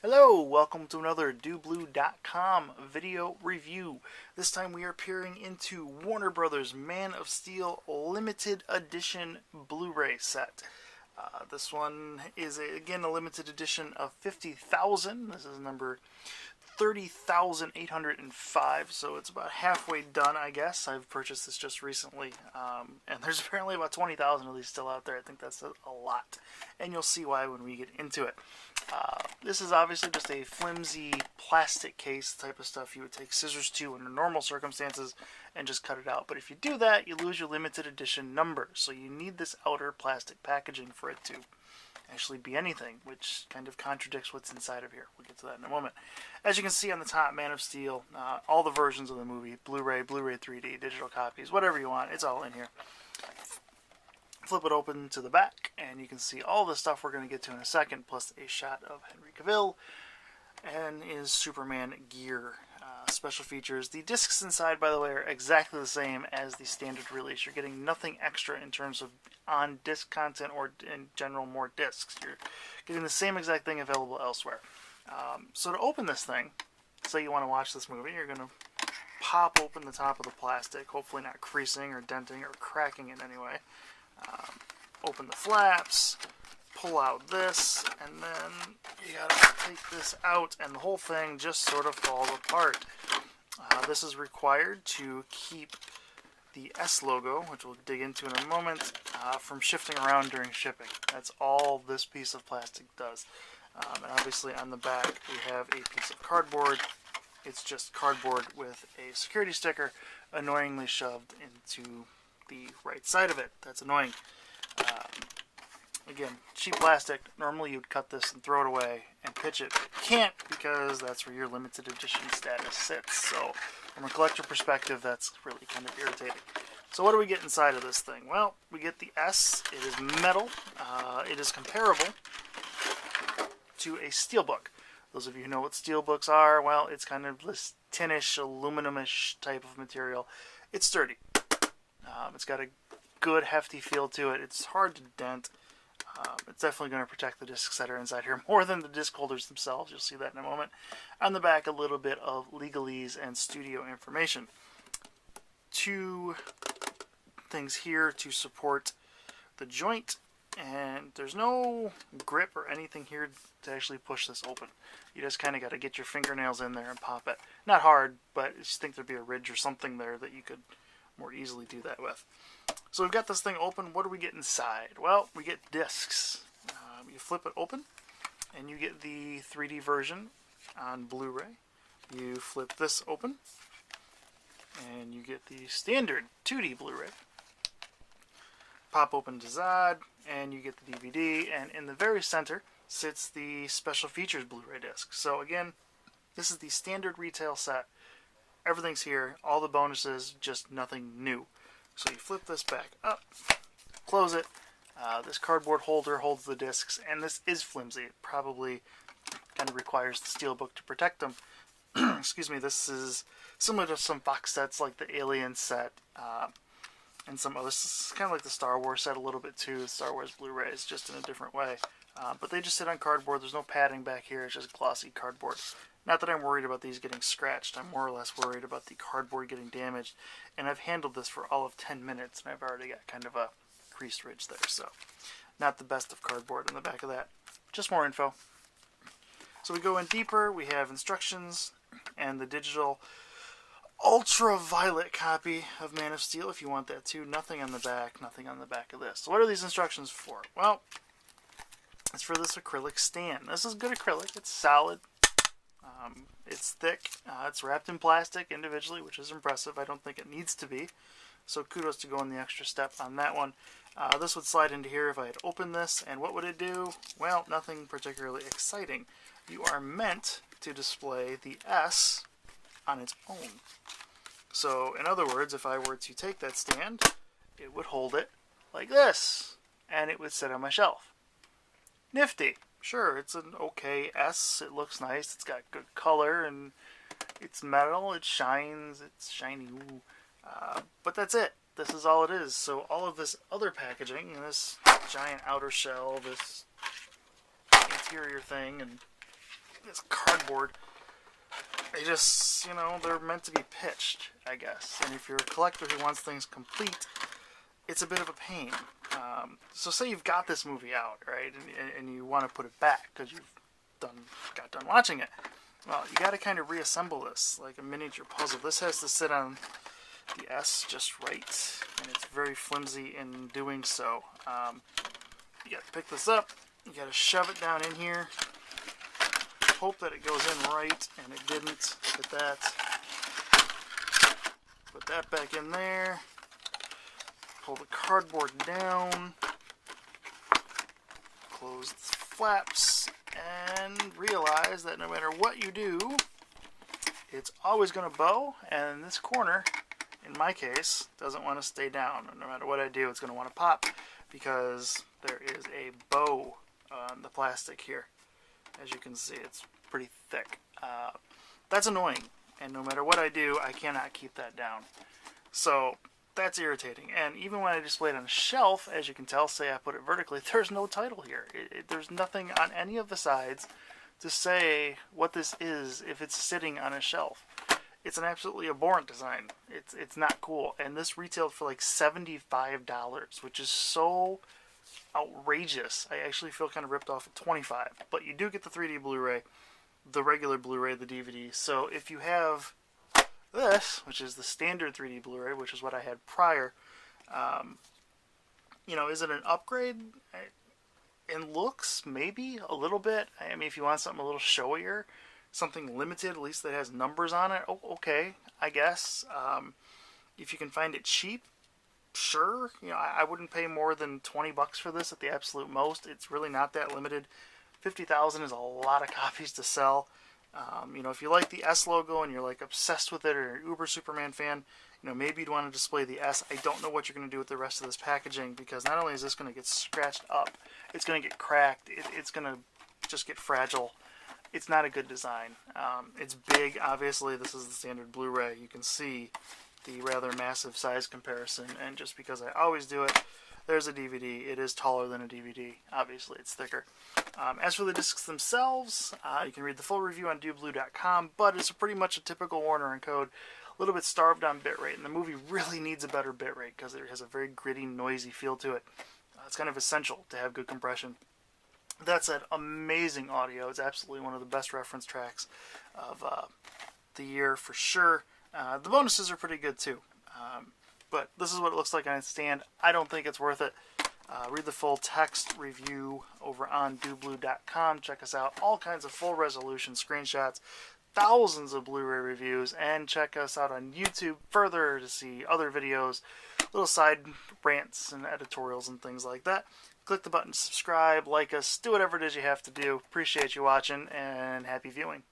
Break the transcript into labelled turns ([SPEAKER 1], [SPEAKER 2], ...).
[SPEAKER 1] Hello, welcome to another DoBlue.com video review. This time we are peering into Warner Brothers Man of Steel Limited Edition Blu-ray set. This one is, again, a limited edition of 50,000. This is number 30,805, so it's about halfway done, I guess. I've purchased this just recently, and there's apparently about 20,000 of these still out there. I think that's a lot, and you'll see why when we get into it. This is obviously just a flimsy plastic case, the type of stuff you would take scissors to under normal circumstances and just cut it out. But if you do that, you lose your limited edition number, so you need this outer plastic packaging for it to actually be anything, which kind of contradicts what's inside of here. We'll get to that in a moment. As you can see on the top, Man of Steel, all the versions of the movie, Blu-ray, Blu-ray 3D, digital copies, whatever you want, it's all in here. Flip it open to the back, and you can see all the stuff we're going to get to in a second, plus a shot of Henry Cavill and his Superman gear. Special features. The discs inside, by the way, are exactly the same as the standard release. You're getting nothing extra in terms of on-disc content or, in general, more discs. You're getting the same exact thing available elsewhere. So to open this thing, say you want to watch this movie, you're going to pop open the top of the plastic, hopefully not creasing or denting or cracking in any way. Open the flaps, pull out this, and then you gotta take this out, and the whole thing just sort of falls apart. This is required to keep the S logo, which we'll dig into in a moment, from shifting around during shipping. That's all this piece of plastic does. And obviously on the back we have a piece of cardboard. It's just cardboard with a security sticker annoyingly shoved into the right side of it. That's annoying. Again, cheap plastic. Normally you'd cut this and throw it away and pitch it. But you can't, because that's where your limited edition status sits. So from a collector perspective, that's really kind of irritating. So what do we get inside of this thing? Well, we get the S. It is metal. It is comparable to a steelbook. Those of you who know what steelbooks are, well, it's kind of this tinish, aluminum-ish type of material. It's sturdy. It's got a good, hefty feel to it. It's hard to dent. It's definitely going to protect the discs that are inside here more than the disc holders themselves. You'll see that in a moment. On the back, a little bit of legalese and studio information. Two things here to support the joint, and there's no grip or anything here to actually push this open. You just kind of got to get your fingernails in there and pop it. Not hard, but I just think there'd be a ridge or something there that you could more easily do that with. So we've got this thing open. What do we get inside? Well, we get discs. You flip it open, and you get the 3D version on Blu-ray. You flip this open, and you get the standard 2D Blu-ray. Pop open to Zod, and you get the DVD, and in the very center sits the special features Blu-ray disc. So again, this is the standard retail set. Everything's here, all the bonuses, just nothing new. So you flip this back up, close it. This cardboard holder holds the discs, and this is flimsy. It probably kind of requires the steelbook to protect them. Excuse me, this is similar to some box sets like the Alien set, and some others. This is kind of like the Star Wars set a little bit too, the Star Wars Blu-rays, just in a different way. But they just sit on cardboard. There's no padding back here. It's just glossy cardboard. Not that I'm worried about these getting scratched. I'm more or less worried about the cardboard getting damaged. And I've handled this for all of 10 minutes, and I've already got kind of a creased ridge there. So not the best of cardboard on the back of that. Just more info. So we go in deeper. We have instructions and the digital ultraviolet copy of Man of Steel, if you want that too. Nothing on the back. Nothing on the back of this. So what are these instructions for? Well, it's for this acrylic stand. This is good acrylic. It's solid. It's thick. It's wrapped in plastic individually, which is impressive. I don't think it needs to be. So kudos to going the extra step on that one. This would slide into here if I had opened this. And what would it do? Well, nothing particularly exciting. You are meant to display the S on its own. So, in other words, if I were to take that stand, it would hold it like this. And it would sit on my shelf. Nifty. Sure, it's an okay S. It looks nice. It's got good color, and it's metal. It shines. It's shiny. Ooh. But that's it. This is all it is. So all of this other packaging, this giant outer shell, this interior thing, and this cardboard. They just, you know, they're meant to be pitched, I guess. And if you're a collector who wants things complete, it's a bit of a pain. So say you've got this movie out, right, and you want to put it back because you've got done watching it. Well, you got to kind of reassemble this like a miniature puzzle. This has to sit on the S just right, and it's very flimsy in doing so. You got to pick this up, you got to shove it down in here, hope that it goes in right, and it didn't. Look at that. Put that back in there, pull the cardboard down, close the flaps, and realize that no matter what you do, it's always going to bow, and this corner, in my case, doesn't want to stay down. No matter what I do, it's going to want to pop because there is a bow on the plastic here. As you can see, it's pretty thick. That's annoying, and no matter what I do, I cannot keep that down. So that's irritating. And even when I display it on a shelf, as you can tell, say I put it vertically, there's no title here. There's nothing on any of the sides to say what this is if it's sitting on a shelf. It's an absolutely abhorrent design. It's not cool. And this retailed for like $75, which is so outrageous. I actually feel kind of ripped off at $25. But you do get the 3D Blu-ray, the regular Blu-ray, the DVD. So if you have this, which is the standard 3D Blu-ray, which is what I had prior, you know, is it an upgrade? In looks, maybe a little bit. I mean, if you want something a little showier, something limited, at least that has numbers on it, oh, okay, I guess. If you can find it cheap, sure. You know, I wouldn't pay more than $20 for this at the absolute most. It's really not that limited. 50,000 is a lot of copies to sell. You know, if you like the S logo and you're like obsessed with it, or you're an Uber Superman fan, you know, maybe you'd want to display the S. I don't know what you're going to do with the rest of this packaging, because not only is this going to get scratched up, it's going to get cracked. It's going to just get fragile. It's not a good design. It's big, obviously. This is the standard Blu-ray. You can see the rather massive size comparison, and just because I always do it, there's a DVD. It is taller than a DVD. Obviously, it's thicker. As for the discs themselves, you can read the full review on doblue.com, but it's pretty much a typical Warner encode, a little bit starved on bitrate, and the movie really needs a better bitrate because it has a very gritty, noisy feel to it. It's kind of essential to have good compression. That said, amazing audio. It's absolutely one of the best reference tracks of the year for sure. The bonuses are pretty good too. But this is what it looks like on its stand. I don't think it's worth it. Read the full text review over on doblue.com. Check us out. All kinds of full resolution screenshots, thousands of Blu-ray reviews, and check us out on YouTube further to see other videos, little side rants and editorials and things like that. Click the button to subscribe, like us, do whatever it is you have to do. Appreciate you watching, and happy viewing.